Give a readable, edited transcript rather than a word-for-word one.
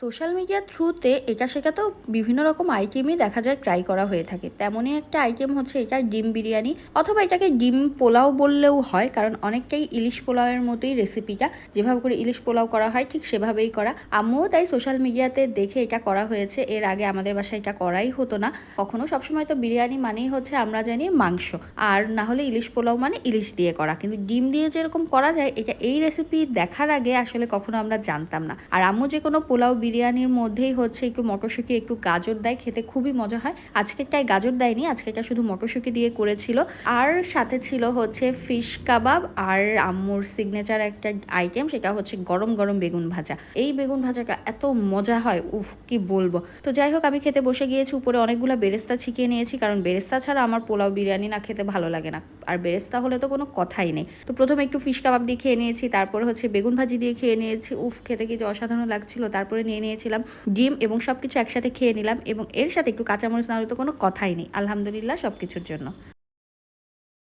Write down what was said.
Social মিডিয়ার থ্রুতে এটা সেটাতেও বিভিন্ন রকম আইটেমই দেখা যায় ট্রাই করা হয়ে থাকে। তেমনই একটা আইটেম হচ্ছে এটা ডিম বিরিয়ানি, অথবা এটাকে ডিম পোলাও বললেও হয়, কারণ অনেকটাই ইলিশ পোলাওয়ের মতোই রেসিপিটা। যেভাবে করে ইলিশ পোলাও করা হয় ঠিক সেভাবেই করা। আম্মুও তাই সোশ্যাল মিডিয়াতে দেখে এটা করা হয়েছে। এর আগে আমাদের বাসায় এটা করাই হতো না কখনো। সবসময় তো বিরিয়ানি মানেই হচ্ছে আমরা জানি মাংস, আর না হলে ইলিশ পোলাও মানে ইলিশ দিয়ে করা, কিন্তু ডিম দিয়ে যেরকম করা যায় এটা এই রেসিপি দেখার আগে আসলে কখনো আমরা জানতাম না। আর আম্মু যে কোনো পোলাও বিরিয়ানির মধ্যেই হচ্ছে একটু মটরশুঁটি একটু গাজর দেয়, খেতে খুবই মজা হয়। আজকেরটায় গাজর দেয়নি, আজকেরটা শুধু মটরশুঁটি দিয়ে করেছিল। আর সাথে ছিল হচ্ছে ফিশ কাবাব, আর আম্মুর সিগনেচার একটা আইটেম, সেটা হচ্ছে গরম গরম বেগুন ভাজা। এই বেগুন ভাজাটা এত মজা হয়, উফ কি বলবো। তো যাই হোক, আমি খেতে বসে গিয়েছি। উপরে অনেকগুলো বেরেস্তা ছিটিয়ে নিয়েছি, কারণ বেরেস্তা ছাড়া আমার পোলাও বিরিয়ানি না খেতে ভালো লাগে না। আর বেরেস্তা হলে তো কোনো কথাই নেই। তো প্রথমে একটু ফিশ কাবাব দিয়ে খেয়ে নিয়েছি, তারপরে হচ্ছে বেগুন ভাজি দিয়ে খেয়ে নিয়েছি। উফ, খেতে কি যে অসাধারণ লাগছিল। তারপরে নিয়ে নিয়েছিলাম ডিম, এবং সবকিছু একসাথে খেয়ে নিলাম, এবং এর সাথে একটু কাঁচামরিচ না হলে তো কোনো কথাই নেই। আলহামদুলিল্লাহ সবকিছুর জন্য।